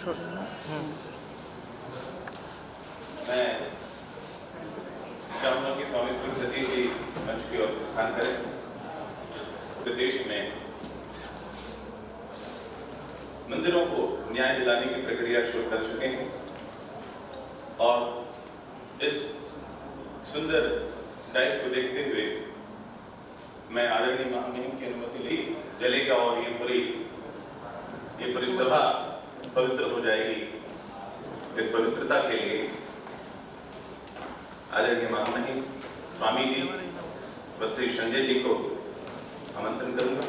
मैं चाहूँगा कि स्वामी सरस्वती जी मंच की ओर प्रस्थान करें। पूरे देश में मंदिरों को न्याय दिलाने की प्रक्रिया शुरू कर चुके हैं और इस सुंदर डाइस को देखते हुए मैं आदरणीय महामहिम की अनुमति ली जलेगा और ये पूरी सभा पवित्र हो जाएगी। इस पवित्रता के लिए आदरणीय महामहिम स्वामी जी व श्री संजय जी को आमंत्रण करूंगा।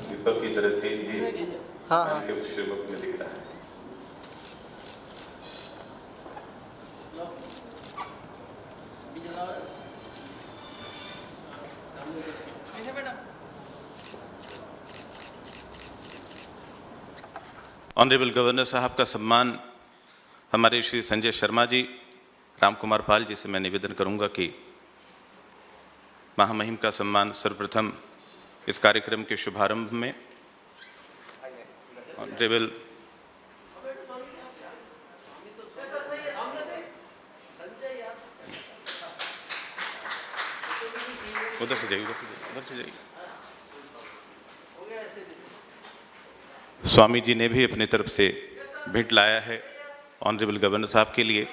दीपक की तरह तेज जी शिवक में दिख रहा है। ऑनरेबल गवर्नर साहब का सम्मान हमारे श्री संजय शर्मा जी, राम कुमार पाल जी से मैं निवेदन करूंगा कि महामहिम का सम्मान सर्वप्रथम इस कार्यक्रम के शुभारंभ में ऑनरेबल उधर से जाइए स्वामी जी ने भी अपनी तरफ से भेंट लाया है ऑनरेबल गवर्नर साहब के लिए।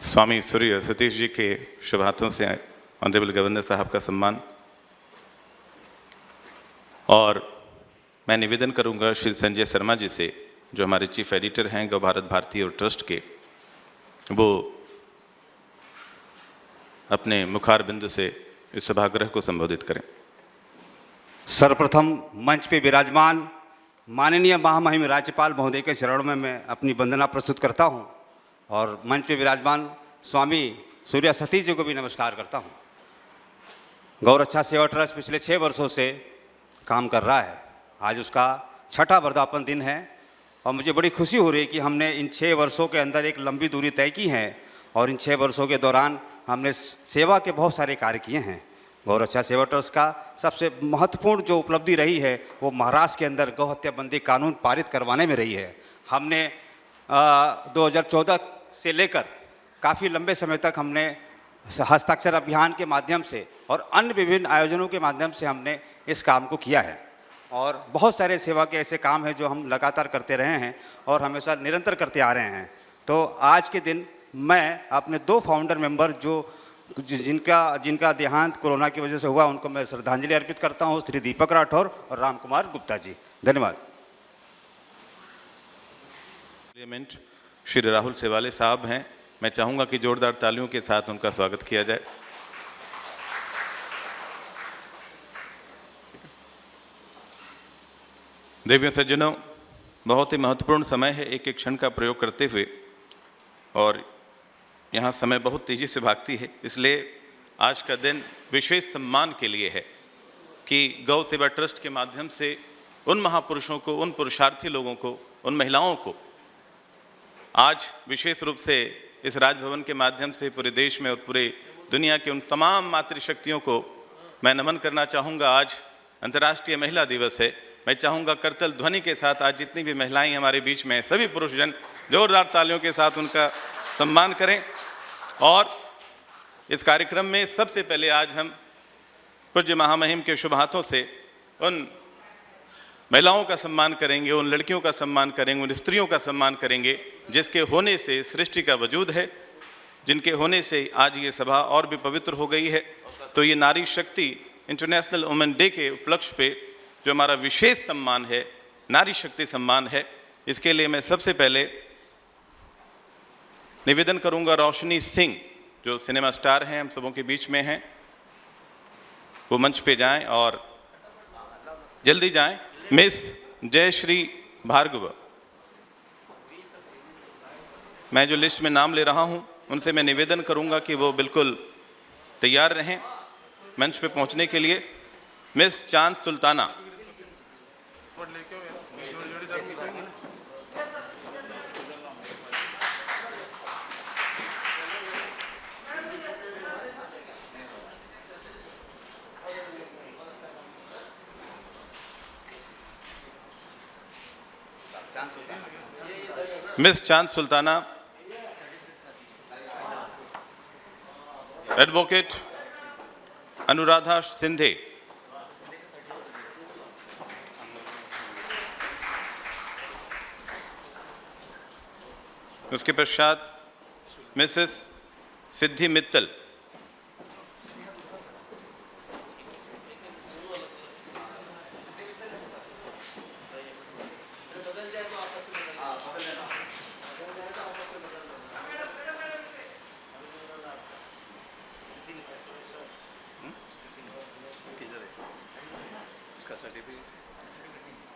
स्वामी सूर्य सतीश जी के शुभ हाथों से ऑनरेबल गवर्नर साहब का सम्मान। और मैं निवेदन करूंगा श्री संजय शर्मा जी से, जो हमारे चीफ एडिटर हैं गौ भारत भारती और ट्रस्ट के, वो अपने मुखार बिंदु से इस सभागृह को संबोधित करें। सर्वप्रथम मंच पे विराजमान माननीय महामहिम राज्यपाल महोदय के चरणों में मैं अपनी वंदना प्रस्तुत करता हूं और मंच पे विराजमान स्वामी सूर्य सतीश जी को भी नमस्कार करता हूं। गौरक्षा सेवा ट्रस्ट पिछले 6 वर्षों से काम कर रहा है। आज उसका 6ठा वर्धापन दिन है और मुझे बड़ी खुशी हो रही है कि हमने इन 6 वर्षों के अंदर एक लंबी दूरी तय की है और इन 6 वर्षों के दौरान हमने सेवा के बहुत सारे कार्य किए हैं। गौरक्षा सेवा ट्रस्ट का सबसे महत्वपूर्ण जो उपलब्धि रही है वो महाराष्ट्र के अंदर गौ हत्या बंदी कानून पारित करवाने में रही है। हमने 2014 से लेकर काफ़ी लंबे समय तक हमने हस्ताक्षर अभियान के माध्यम से और अन्य विभिन्न आयोजनों के माध्यम से हमने इस काम को किया है और बहुत सारे सेवा के ऐसे काम हैं जो हम लगातार करते रहे हैं और हमेशा निरंतर करते आ रहे हैं। तो आज के दिन मैं अपने 2 फाउंडर मेंबर जिनका देहांत कोरोना की वजह से हुआ, उनको मैं श्रद्धांजलि अर्पित करता हूं, श्री दीपक राठौर और राम कुमार गुप्ता जी। धन्यवाद। श्री राहुल सेवाले साहब हैं, मैं चाहूंगा कि जोरदार तालियों के साथ उनका स्वागत किया जाए। देवियों सज्जनों, बहुत ही महत्वपूर्ण समय है एक एक क्षण का प्रयोग करते हुए और यहाँ समय बहुत तेज़ी से भागती है, इसलिए आज का दिन विशेष सम्मान के लिए है कि गौ सेवा ट्रस्ट के माध्यम से उन महापुरुषों को, उन पुरुषार्थी लोगों को, उन महिलाओं को आज विशेष रूप से इस राजभवन के माध्यम से पूरे देश में और पूरे दुनिया के उन तमाम मातृशक्तियों को मैं नमन करना चाहूँगा। आज अंतर्राष्ट्रीय महिला दिवस है। मैं चाहूँगा करतल ध्वनि के साथ आज जितनी भी महिलाएं हमारे बीच में हैं, सभी पुरुषजन जोरदार तालियों के साथ उनका सम्मान करें। और इस कार्यक्रम में सबसे पहले आज हम पूज्य महामहिम के शुभ हाथों से उन महिलाओं का सम्मान करेंगे, उन लड़कियों का सम्मान करेंगे, उन स्त्रियों का सम्मान करेंगे जिसके होने से सृष्टि का वजूद है, जिनके होने से आज ये सभा और भी पवित्र हो गई है। तो ये नारी शक्ति इंटरनेशनल वुमेन डे के उपलक्ष्य पे जो हमारा विशेष सम्मान है, नारी शक्ति सम्मान है, इसके लिए मैं सबसे पहले निवेदन करूंगा रोशनी सिंह, जो सिनेमा स्टार हैं, हम सबों के बीच में हैं, वो मंच पे जाएं और जल्दी जाएं। मिस जयश्री भार्गव, मैं जो लिस्ट में नाम ले रहा हूं उनसे मैं निवेदन करूंगा कि वो बिल्कुल तैयार रहें मंच पे पहुंचने के लिए। मिस चांद सुल्ताना, मिस चांद सुल्ताना, एडवोकेट अनुराधा सिंधे, उसके पश्चात मिसेस सिद्धि मित्तल,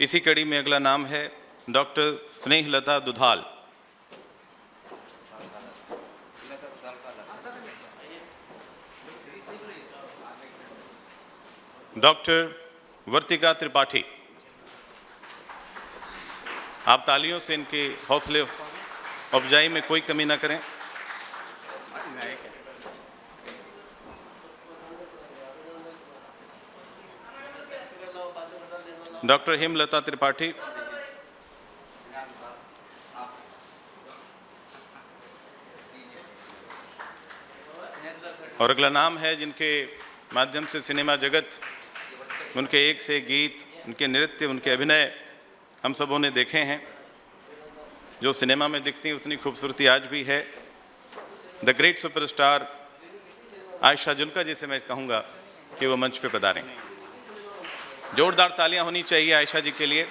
इसी कड़ी में अगला नाम है डॉक्टर स्नेहलता दुधाल, डॉक्टर वर्तिका त्रिपाठी। आप तालियों से इनके हौसले अफजाई में कोई कमी ना करें। डॉक्टर हेमलता त्रिपाठी, और अगला नाम है जिनके माध्यम से सिनेमा जगत, उनके एक से एक गीत, उनके नृत्य, उनके अभिनय हम सबों ने देखे हैं। जो सिनेमा में दिखती हैं उतनी खूबसूरती आज भी है। The great superstar Ayesha Jhulka ji से मैं कहूँगा कि वो मंच पे पधारें। जोरदार तालियां होनी चाहिए आयशा जी के लिए।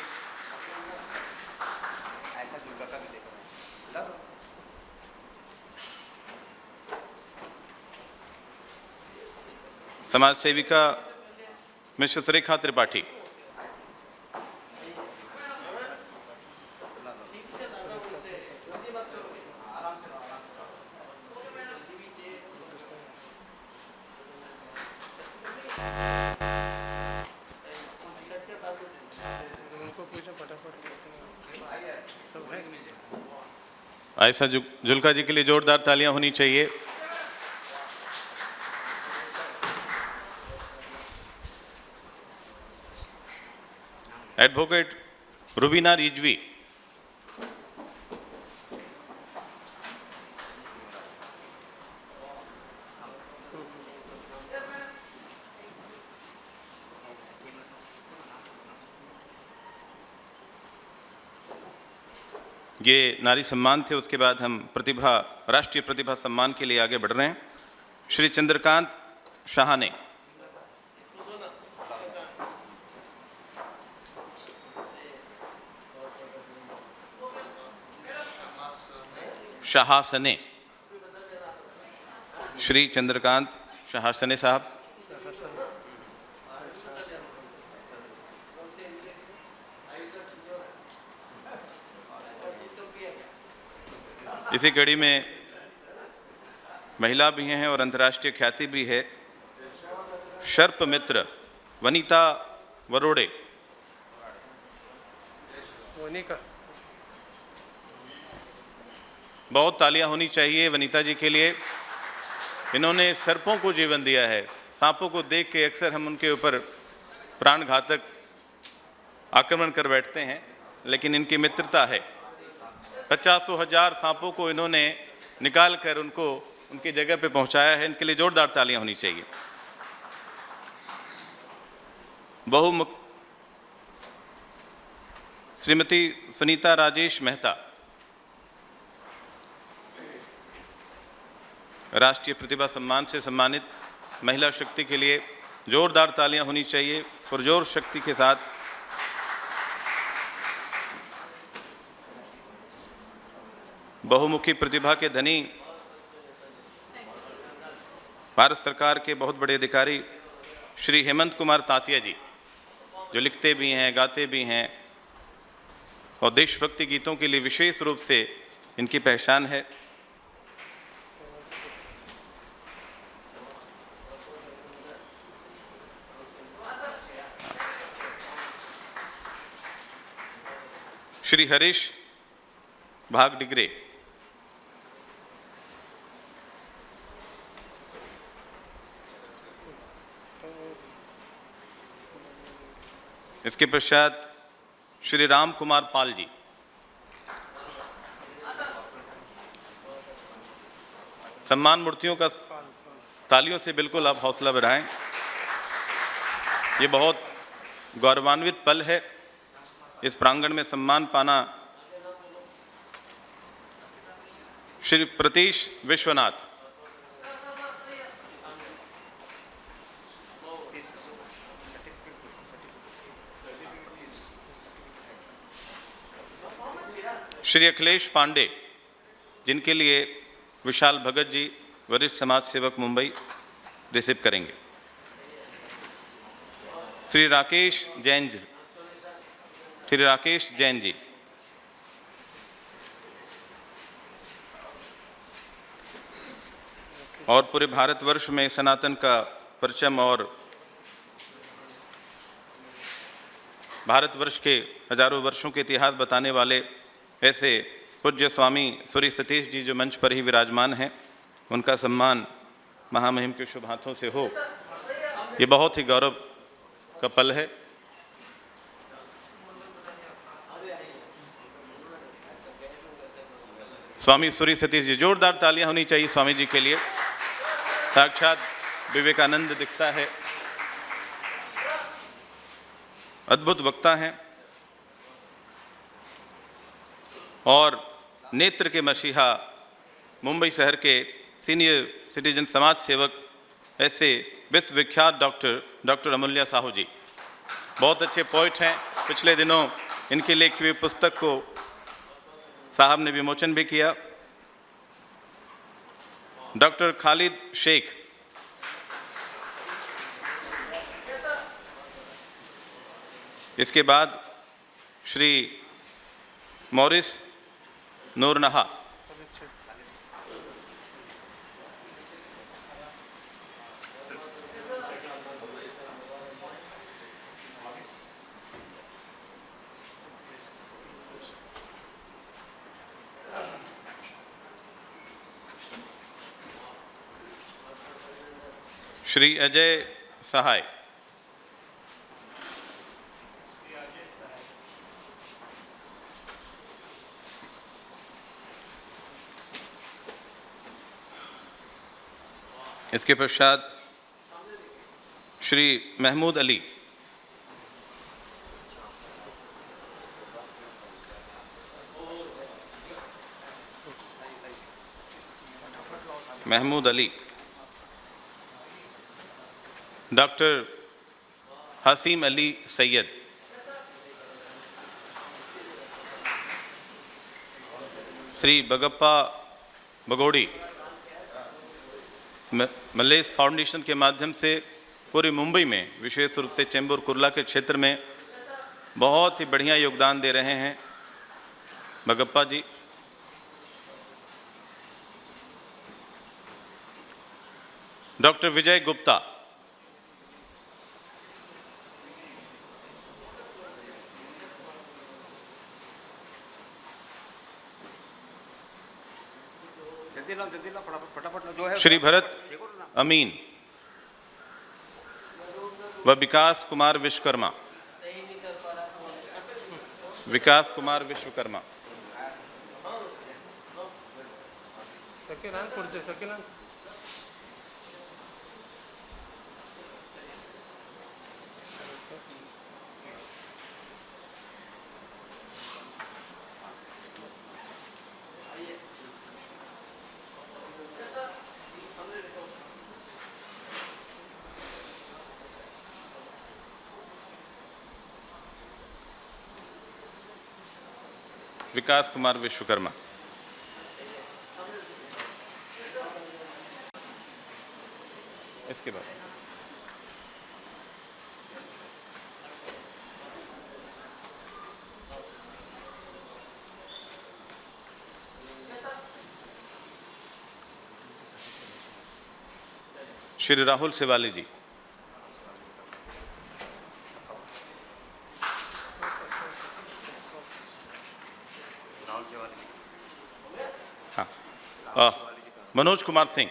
समाज सेविका मिसेस रेखा त्रिपाठी, आयशा जुल्का जी के लिए जोरदार तालियां होनी चाहिए। एडवोकेट रुबीना रिजवी, ये नारी सम्मान थे। उसके बाद हम प्रतिभा, राष्ट्रीय प्रतिभा सम्मान के लिए आगे बढ़ रहे हैं। श्री चंद्रकांत शाहाने, शाहासने, श्री चंद्रकांत शाहासने साहब, इसी कड़ी में महिला भी हैं और अंतर्राष्ट्रीय ख्याति भी है। शर्प मित्र वनीता वरोड़े, बहुत तालियां होनी चाहिए वनीता जी के लिए। इन्होंने सर्पों को जीवन दिया है। सांपों को देख के अक्सर हम उनके ऊपर प्राणघातक आक्रमण कर बैठते हैं, लेकिन इनकी मित्रता है। 50,000 सांपों को इन्होंने निकाल कर उनको उनकी जगह पे पहुंचाया है। इनके लिए जोरदार तालियां होनी चाहिए। बहुमुख श्रीमती सुनीता राजेश मेहता, राष्ट्रीय प्रतिभा सम्मान से सम्मानित महिला शक्ति के लिए जोरदार तालियां होनी चाहिए। पुरजोर शक्ति के साथ बहुमुखी प्रतिभा के धनी, भारत सरकार के बहुत बड़े अधिकारी श्री हेमंत कुमार तांतिया जी, जो लिखते भी हैं, गाते भी हैं और देशभक्ति गीतों के लिए विशेष रूप से इनकी पहचान है। श्री हरीश भागडिगरे, इसके पश्चात श्री राम कुमार पाल जी, सम्मान मूर्तियों का तालियों से बिल्कुल आप हौसला बढ़ाएं। ये बहुत गौरवान्वित पल है इस प्रांगण में सम्मान पाना। श्री प्रतीश विश्वनाथ, श्री अखिलेश पांडे, जिनके लिए विशाल भगत जी वरिष्ठ समाज सेवक मुंबई रिसीव करेंगे। श्री राकेश जैन जी, श्री राकेश जैन जी, और पूरे भारतवर्ष में सनातन का परचम और भारतवर्ष के हजारों वर्षों के इतिहास बताने वाले ऐसे पूज्य स्वामी सूर्य सतीश जी जो मंच पर ही विराजमान हैं, उनका सम्मान महामहिम के शुभ हाथों से हो, ये बहुत ही गौरव का पल है। स्वामी सूर्य सतीश जी, जोरदार तालियां होनी चाहिए स्वामी जी के लिए। साक्षात विवेकानंद दिखता है, अद्भुत वक्ता हैं और नेत्र के मसीहा, मुंबई शहर के सीनियर सिटीजन समाज सेवक, ऐसे विश्वविख्यात डॉक्टर अमूल्या साहू जी, बहुत अच्छे पोइट हैं। पिछले दिनों इनकी लिखी हुई पुस्तक को साहब ने विमोचन भी किया। डॉक्टर खालिद शेख, इसके बाद श्री मॉरिस नूरनहा, श्री अजय सहाय, इसके पश्चात श्री महमूद अली, महमूद अली, डॉक्टर हसीम अली सैयद, श्री बगप्पा बगोड़ी, मलेस फाउंडेशन के माध्यम से पूरी मुंबई में, विशेष रूप से चेंबूर कुर्ला के क्षेत्र में बहुत ही बढ़िया योगदान दे रहे हैं बगप्पा जी। डॉक्टर विजय गुप्ता, श्री भरत अमीन व विकास कुमार विश्वकर्मा, विकास कुमार विश्वकर्मा, विकास कुमार विश्वकर्मा। इसके बाद श्री राहुल शिवाली जी, हाँ, मनोज कुमार सिंह,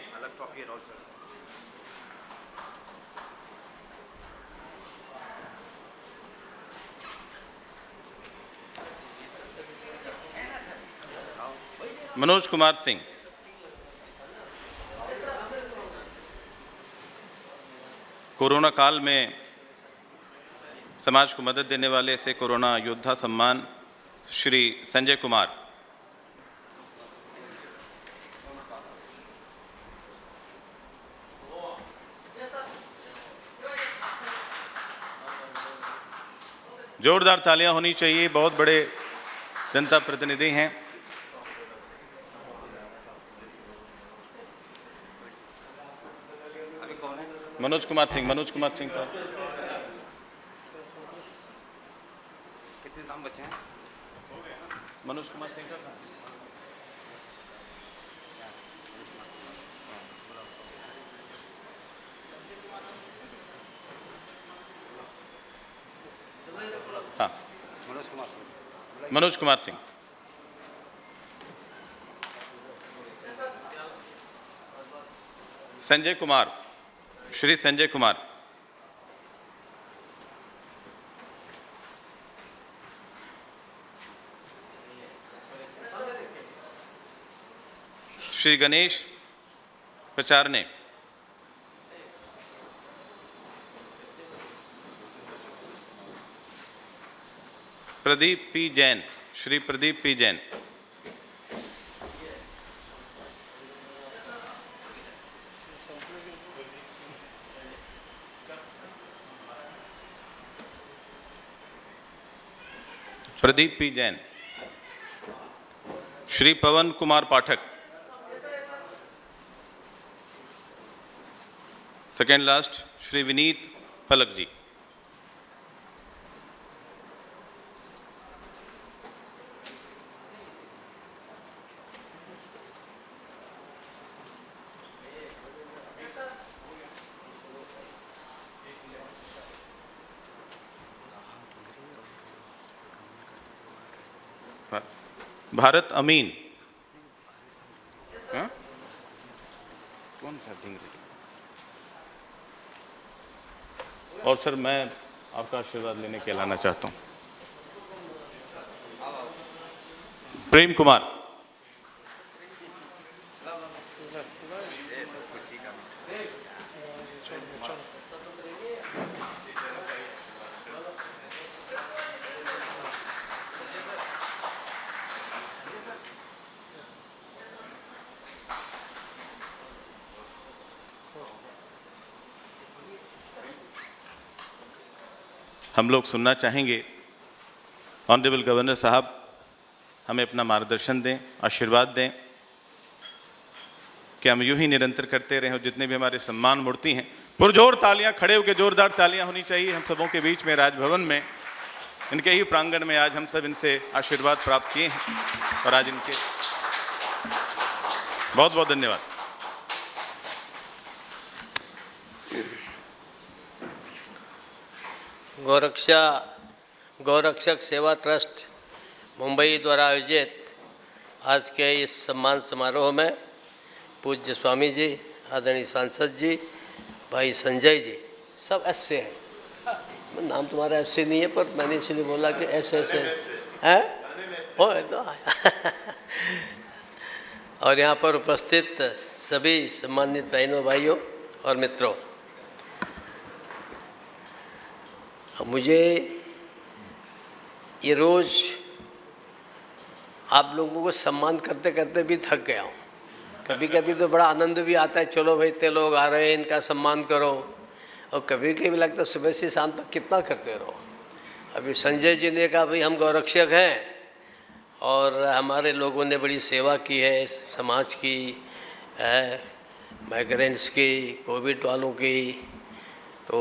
मनोज कुमार सिंह, कोरोना काल में समाज को मदद देने वाले ऐसे कोरोना योद्धा सम्मान श्री संजय कुमार। जोरदार तालियां होनी चाहिए, बहुत बड़े जनता प्रतिनिधि हैं। मनोज कुमार सिंह का कितने नाम बचे हैं? मनोज कुमार सिंह का हाँ, मनोज कुमार सिंह। संजय कुमार, श्री संजय कुमार। श्री गणेश प्रचारने। Pradeep P Jain, Shri Pradeep P Jain. Pradeep P Jain. Shri Pawan Kumar Pathak. Second last Shri Vineet Phalak ji. Bharat अमीन। हाँ? कौन सा ढिंगरी? और सर मैं आपका आशीर्वाद लेने के लाना चाहता हूं। प्रेम कुमार। हम लोग सुनना चाहेंगे ऑनरेबल गवर्नर साहब हमें अपना मार्गदर्शन दें, आशीर्वाद दें कि हम यूं ही निरंतर करते रहें और जितने भी हमारे सम्मान मूर्ति हैं, पुरजोर तालियां, खड़े होकर जोरदार तालियां होनी चाहिए हम सबों के बीच में, राजभवन में, इनके ही प्रांगण में आज हम सब इनसे आशीर्वाद प्राप्त किए हैं और आज इनके बहुत बहुत धन्यवाद। गौरक्षक सेवा ट्रस्ट मुंबई द्वारा आयोजित आज के इस सम्मान समारोह में पूज्य स्वामी जी, आदरणीय सांसद जी, भाई संजय जी, सब ऐसे हैं। नाम तुम्हारा ऐसे नहीं है पर मैंने इसलिए बोला कि ऐसे हैं। हो तो और यहाँ पर उपस्थित सभी सम्मानित बहनों, भाइयों और मित्रों, मुझे ये रोज़ आप लोगों को सम्मान करते करते भी थक गया हूँ। कभी कभी तो बड़ा आनंद भी आता है, चलो भाई इतने लोग आ रहे हैं, इनका सम्मान करो, और कभी कभी लगता है सुबह से शाम तक कितना करते रहो। अभी संजय जी ने कहा भाई हम गौरक्षक हैं और हमारे लोगों ने बड़ी सेवा की है समाज की, माइग्रेंट्स की, कोविड वालों की, तो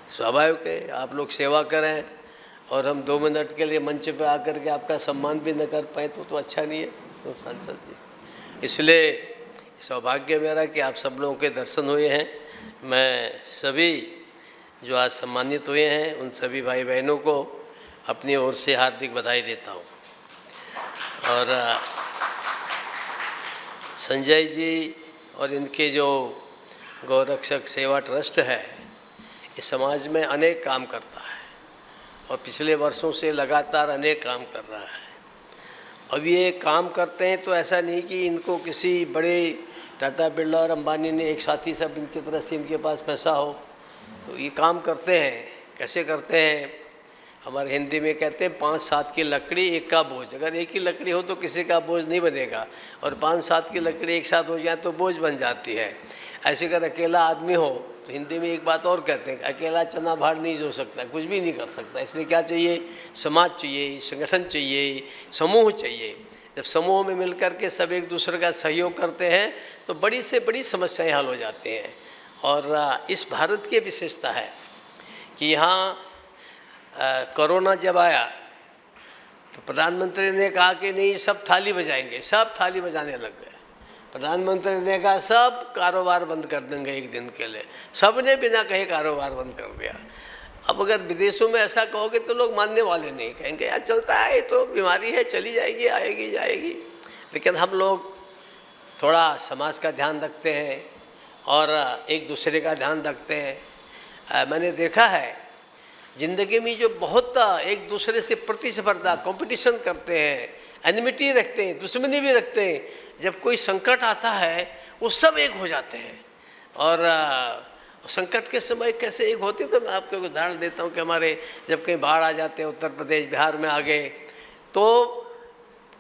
स्वाभाविक है आप लोग सेवा करें और हम 2 मिनट के लिए मंच पे आकर के आपका सम्मान भी न कर पाए तो अच्छा नहीं है। तो सांसद जी, इसलिए सौभाग्य मेरा कि आप सब लोगों के दर्शन हुए हैं। मैं सभी जो आज सम्मानित हुए हैं उन सभी भाई बहनों को अपनी ओर से हार्दिक बधाई देता हूँ। और संजय जी और इनके जो गौरक्षक सेवा ट्रस्ट है, इस समाज में अनेक काम करता है और पिछले वर्षों से लगातार अनेक काम कर रहा है। अब ये काम करते हैं तो ऐसा नहीं कि इनको किसी बड़े टाटा बिरला और अंबानी ने एक साथ ही सब इनकी तरह से इनके पास पैसा हो तो ये काम करते हैं। कैसे करते हैं? हमारे हिंदी में कहते हैं 5-7 की लकड़ी एक का बोझ। अगर एक ही लकड़ी हो तो किसी का बोझ नहीं बनेगा, और 5-7 की लकड़ी एक साथ हो जाए तो बोझ बन जाती है। ऐसे अगर अकेला आदमी हो तो हिंदी में एक बात और कहते हैं, अकेला चना भार नहीं जो सकता, कुछ भी नहीं कर सकता। इसलिए क्या चाहिए? समाज चाहिए, संगठन चाहिए, समूह चाहिए। जब समूह में मिलकर के सब एक दूसरे का सहयोग करते हैं तो बड़ी से बड़ी समस्याएं हल हो जाती हैं। और इस भारत की विशेषता है कि यहाँ कोरोना जब आया तो प्रधानमंत्री ने कहा कि नहीं, सब थाली बजाएंगे। सब थाली बजाने लग गए। प्रधानमंत्री ने कहा सब कारोबार बंद कर देंगे एक दिन के लिए। सब ने बिना कहे कारोबार बंद कर दिया। अब अगर विदेशों में ऐसा कहोगे तो लोग मानने वाले नहीं, कहेंगे यार चलता है, ये तो बीमारी है, चली जाएगी, आएगी जाएगी। लेकिन हम लोग थोड़ा समाज का ध्यान रखते हैं और एक दूसरे का ध्यान रखते हैं। मैंने देखा है ज़िंदगी में जो बहुत एक दूसरे से प्रतिस्पर्धा, कंपटीशन करते हैं, एनिमिटी रखते हैं, दुश्मनी भी रखते हैं, जब कोई संकट आता है वो सब एक हो जाते हैं। और संकट के समय कैसे एक होती, तो मैं आपको एक उदाहरण देता हूँ कि हमारे जब कहीं बाढ़ आ जाते हैं, उत्तर प्रदेश बिहार में आ गए, तो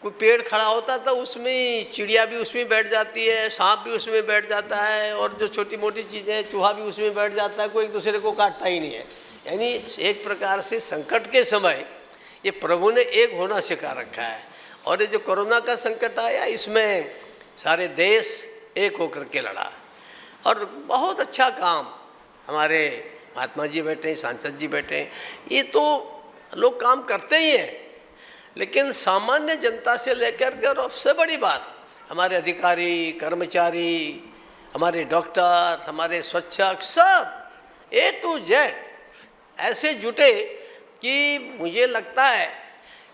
कोई पेड़ खड़ा होता था, उसमें चिड़िया भी उसमें बैठ जाती है, सांप भी उसमें बैठ जाता है, और जो छोटी मोटी चीज़ें हैं, चूहा भी उसमें बैठ जाता है, कोई एक दूसरे को काटता ही नहीं है। यानी एक प्रकार से संकट के समय ये प्रभु ने एक होना सिखा रखा है। और ये जो कोरोना का संकट आया, इसमें सारे देश एक होकर के लड़ा, और बहुत अच्छा काम हमारे महात्मा जी बैठे, सांसद जी बैठे, ये तो लोग काम करते ही हैं। लेकिन सामान्य जनता से लेकर के, और सबसे बड़ी बात, हमारे अधिकारी, कर्मचारी, हमारे डॉक्टर, हमारे स्वच्छक, सब A to Z ऐसे जुटे कि मुझे लगता है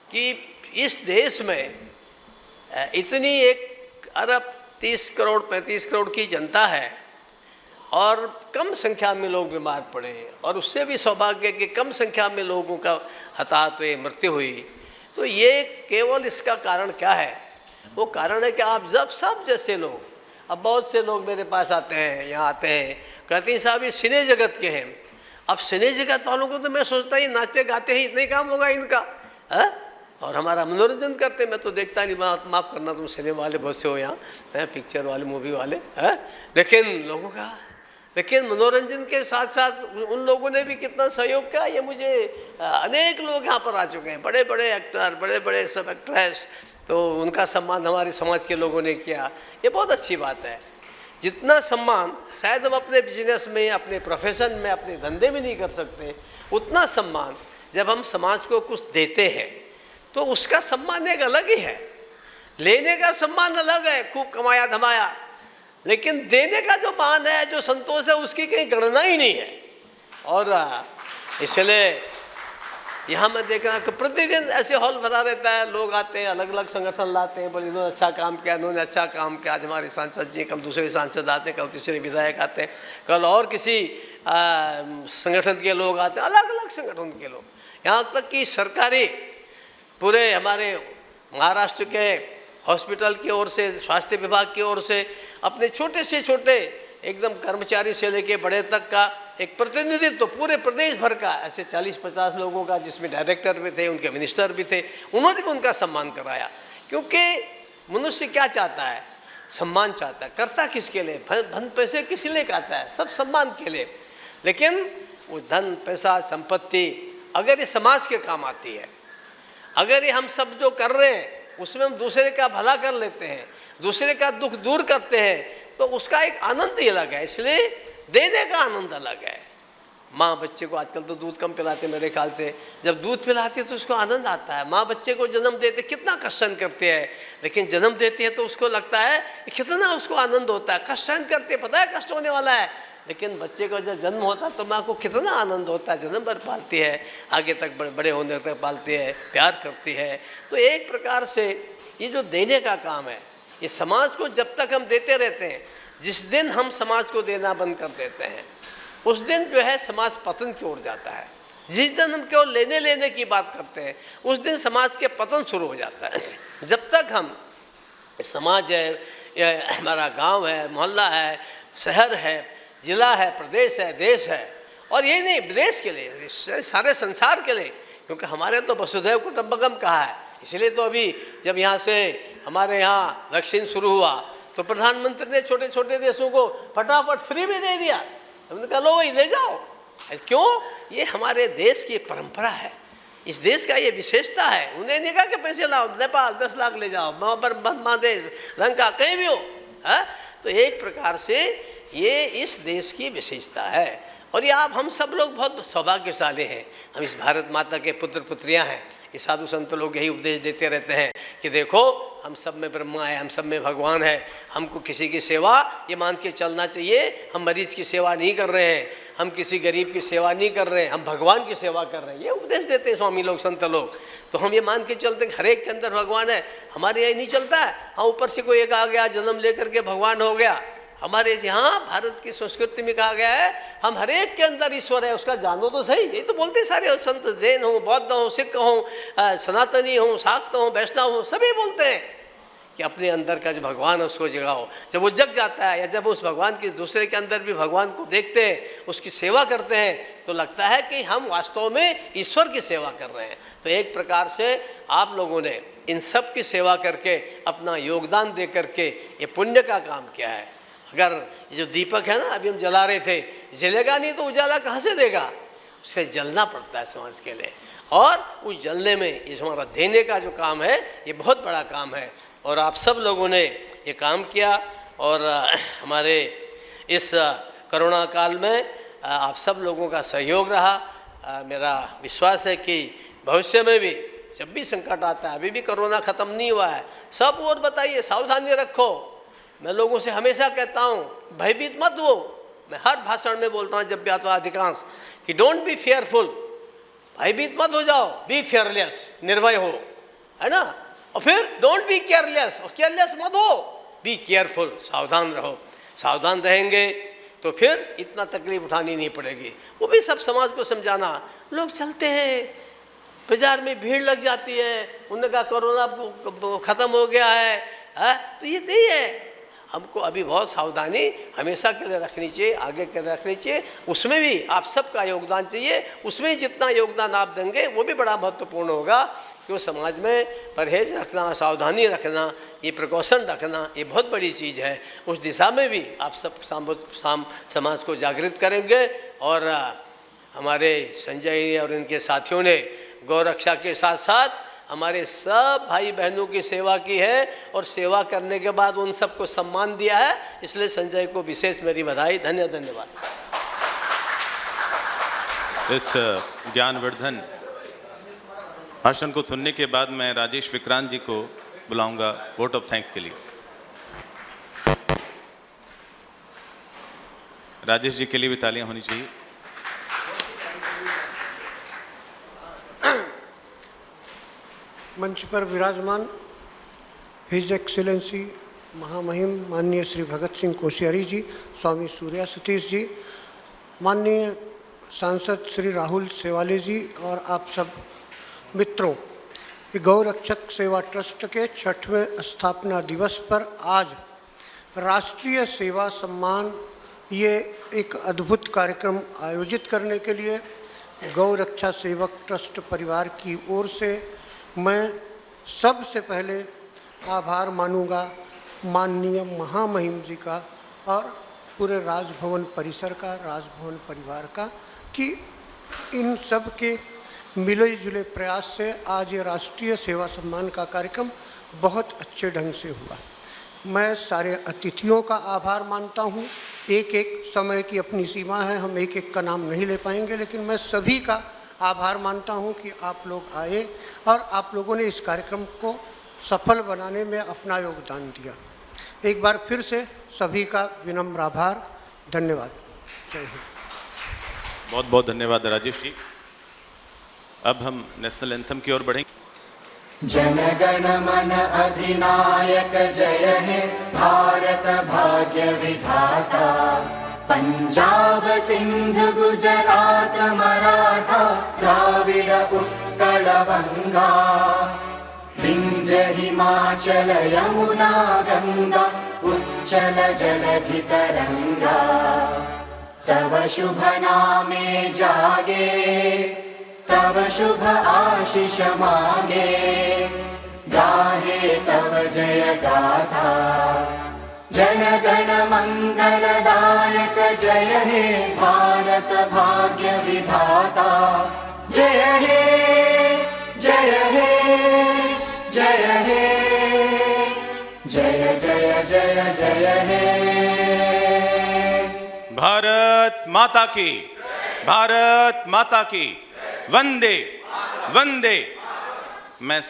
कि इस देश में इतनी 1 अरब 30 करोड़ 35 करोड़ की जनता है, और कम संख्या में लोग बीमार पड़े, और उससे भी सौभाग्य कि कम संख्या में लोगों का हताहत हुए, मृत्यु हुई। तो ये केवल इसका कारण क्या है? वो कारण है कि आप जब सब जैसे लोग, अब बहुत से लोग मेरे पास आते हैं, यहाँ आते हैं, कहते हैं साहब ये सिने जगत के हैं। अब सिने जगत वालों को तो मैं सोचता ही नाचते गाते ही इतना ही काम होगा इनका, है? और हमारा मनोरंजन करते, मैं तो देखता नहीं, माफ़ करना तुम सिनेमा वाले बहुत से हो यहाँ, हैं, पिक्चर वाले, मूवी वाले, हैं, लेकिन लोगों का, लेकिन मनोरंजन के साथ साथ उन लोगों ने भी कितना सहयोग किया, ये मुझे अनेक लोग यहाँ पर आ चुके हैं, बड़े बड़े एक्टर, बड़े बड़े सब एक्ट्रेस, तो उनका सम्मान हमारे समाज के लोगों ने किया। ये बहुत अच्छी बात है। जितना सम्मान शायद हम अपने बिजनेस में, अपने प्रोफेशन में, अपने धंधे में नहीं कर सकते, उतना सम्मान जब हम समाज को कुछ देते हैं तो उसका सम्मान एक अलग ही है। लेने का सम्मान अलग है, खूब कमाया धमाया, लेकिन देने का जो मान है, जो संतोष है, उसकी कहीं गणना ही नहीं है। और इसलिए यहाँ मैं देख रहा कि प्रतिदिन ऐसे हॉल भरा रहता है, लोग आते हैं, अलग अलग संगठन लाते हैं, बोले इन्होंने अच्छा काम किया, इन्होंने अच्छा काम किया, आज हमारे सांसद जी, कल दूसरे सांसद आते हैं, कल तीसरे विधायक आते हैं, कल और किसी संगठन के लोग आते हैं, अलग अलग संगठन के लोग, यहाँ तक कि सरकारी पूरे हमारे महाराष्ट्र के हॉस्पिटल की ओर से, स्वास्थ्य विभाग की ओर से, अपने छोटे से छोटे एकदम कर्मचारी से लेके बड़े तक का एक प्रतिनिधित्व तो पूरे प्रदेश भर का, ऐसे 40-50 लोगों का, जिसमें डायरेक्टर भी थे, उनके मिनिस्टर भी थे, उन्होंने भी उनका सम्मान कराया। क्योंकि मनुष्य क्या चाहता है? सम्मान चाहता है। करता किसके लिए? धन पैसे किस लिए कहता है? सब सम्मान के लिए। लेकिन वो धन पैसा संपत्ति अगर ये समाज के काम आती है, अगर ये हम सब जो कर रहे हैं उसमें हम दूसरे का भला कर लेते हैं, दूसरे का दुख दूर करते हैं, तो उसका एक आनंद ही अलग है। इसलिए देने का आनंद अलग है। माँ बच्चे को आजकल तो दूध कम पिलाते मेरे ख्याल से, जब दूध पिलाती है तो उसको आनंद आता है। माँ बच्चे को जन्म देते कितना कष्ट सहन करते हैं, लेकिन जन्म देती है तो उसको लगता है कितना उसको आनंद होता है। कष्ट सहन करते, पता है कष्ट होने वाला है, लेकिन बच्चे का जब जन्म होता है तो माँ को कितना आनंद होता है। जन्म भर पालती है, आगे तक बड़े होने तक पालती है, प्यार करती है। तो एक प्रकार से ये जो देने का काम है, ये समाज को जब तक हम देते रहते हैं, जिस दिन हम समाज को देना बंद कर देते हैं उस दिन जो है समाज पतन की ओर जाता है। जिस दिन हम केवल लेने लेने की बात करते हैं उस दिन समाज के पतन शुरू हो जाता है। जब तक हम समाज है, हमारा गांव है, मोहल्ला है, शहर है, जिला है, प्रदेश है, देश है, और यही नहीं, देश के लिए, सारे संसार के लिए, क्योंकि हमारे तो वसुधैव कुटुंबकम कहा है। इसलिए तो अभी जब यहाँ से हमारे यहाँ वैक्सीन शुरू हुआ तो प्रधानमंत्री ने छोटे छोटे देशों को फटाफट फ्री में दे दिया। हमने कहा लो भाई ले जाओ। क्यों? ये हमारे देश की परंपरा है, इस देश का ये विशेषता है। उन्हें नहीं कहा कि पैसे लाओ, नेपाल 10 लाख ले जाओ, बांग्लादेश, लंका, कहीं भी हो, है? तो एक प्रकार से ये इस देश की विशेषता है। और ये आप हम सब लोग बहुत सौभाग्यशाली हैं, हम इस भारत माता के पुत्र पुत्रियां हैं। ये साधु संत लोग यही उपदेश देते रहते हैं कि देखो हम सब में ब्रह्मा है, हम सब में भगवान है, हमको किसी की सेवा ये मान के चलना चाहिए। हम मरीज की सेवा नहीं कर रहे हैं, हम किसी गरीब की सेवा नहीं कर रहे हैं, हम भगवान की सेवा कर रहे हैं। ये उपदेश देते हैं स्वामी लोग, संत लोग। तो हम ये मान के चलते हैं हर एक के अंदर भगवान है। हमारे यहाँ नहीं चलता है हाँ ऊपर से कोई एक आ गया जन्म लेकर के भगवान हो गया। हमारे यहाँ भारत की संस्कृति में कहा गया है हम हर एक के अंदर ईश्वर है, उसका जानो तो सही। यही तो बोलते हैं सारे संत, जैन हो, बौद्ध हो, सिख हो, सनातनी हो, शाक्त हो, वैष्णव हो, सभी बोलते हैं कि अपने अंदर का जो भगवान है उसको जगाओ। जब वो जग जाता है या जब उस भगवान के दूसरे के अंदर भी भगवान को देखते हैं, उसकी सेवा करते हैं, तो लगता है कि हम वास्तव में ईश्वर की सेवा कर रहे हैं। तो एक प्रकार से आप लोगों ने इन सब की सेवा करके अपना योगदान दे करके ये पुण्य का काम किया है। अगर ये जो दीपक है ना अभी हम जला रहे थे, जलेगा नहीं तो उजाला कहाँ से देगा? उसे जलना पड़ता है समाज के लिए, और उस जलने में ये हमारा देने का जो काम है ये बहुत बड़ा काम है। और आप सब लोगों ने ये काम किया, और हमारे इस कोरोना काल में आप सब लोगों का सहयोग रहा। मेरा विश्वास है कि भविष्य में भी जब भी संकट आता है, अभी भी कोरोना ख़त्म नहीं हुआ है, सब और बताइए सावधानी रखो। मैं लोगों से हमेशा कहता हूँ भयभीत मत हो। मैं हर भाषण में बोलता हूँ जब भी आता अधिकांश कि डोंट बी फेयरफुल, भयभीत मत हो जाओ, बी फेयरलेस, निर्भय हो, है ना। और फिर डोंट बी केयरलेस, और केयरलेस मत हो, बी केयरफुल, सावधान रहो। सावधान रहेंगे तो फिर इतना तकलीफ उठानी नहीं पड़ेगी। वो भी सब समाज को समझाना। लोग चलते हैं, बाजार में भीड़ लग जाती है, उन्होंने कहा कोरोना ख़त्म हो गया है, तो ये सही है। हमको अभी बहुत सावधानी हमेशा के लिए रखनी चाहिए, आगे के लिए रखनी चाहिए। उसमें भी आप सबका योगदान चाहिए, उसमें जितना योगदान आप देंगे वो भी बड़ा महत्वपूर्ण होगा। क्यों? समाज में परहेज रखना, सावधानी रखना, ये प्रिकॉशन रखना, ये बहुत बड़ी चीज़ है। उस दिशा में भी आप सब समाज को जागृत करेंगे। और हमारे संजय और इनके साथियों ने गौ रक्षा के साथ साथ हमारे सब भाई बहनों की सेवा की है, और सेवा करने के बाद उन सबको सम्मान दिया है। इसलिए संजय को विशेष मेरी बधाई, धन्यवाद। इस ज्ञानवर्धन भाषण को सुनने के बाद मैं राजेश विक्रांत जी को बुलाऊंगा वोट ऑफ थैंक्स के लिए। राजेश जी के लिए भी तालियां होनी चाहिए। मंच पर विराजमान हिज एक्सीलेंसी महामहिम माननीय श्री भगत सिंह कोश्यारी जी, स्वामी सूर्या सतीश जी, माननीय सांसद श्री राहुल सेवाले जी, और आप सब मित्रों, गौ रक्षक सेवा ट्रस्ट के 6वें स्थापना दिवस पर आज राष्ट्रीय सेवा सम्मान ये एक अद्भुत कार्यक्रम आयोजित करने के लिए गौ रक्षा सेवक ट्रस्ट परिवार की ओर से मैं सबसे पहले आभार मानूंगा माननीय महामहिम जी का और पूरे राजभवन परिसर का, राजभवन परिवार का, कि इन सब के मिले जुले प्रयास से आज ये राष्ट्रीय सेवा सम्मान का कार्यक्रम बहुत अच्छे ढंग से हुआ। मैं सारे अतिथियों का आभार मानता हूँ। एक एक समय की अपनी सीमा है, हम एक एक का नाम नहीं ले पाएंगे, लेकिन मैं सभी का आभार मानता हूँ कि आप लोग आए और आप लोगों ने इस कार्यक्रम को सफल बनाने में अपना योगदान दिया। एक बार फिर से सभी का विनम्र आभार, धन्यवाद। जय हिंद। बहुत बहुत धन्यवाद राजेश जी। अब हम नेशनल एंथम की ओर बढ़ेंगे। जनगण मन अधिनायक जय हे भारत भाग्य विधाता, पंजाब सिंध गुजरात मराठा द्राविड उत्कल बंगा, विंध्य हिमाचल यमुना गंगा उच्चल जलधि तरंगा, तव शुभ नामे जागे, तव शुभ आशीष मांगे, गाहे तव जय गाथा। जन गण मंगलदायक जय हे भारत भाग्य विधाता। जय हे जय हे जय हे, जय जय जय जय हे। भारत माता की, भारत माता की, वंदे वंदे। मैं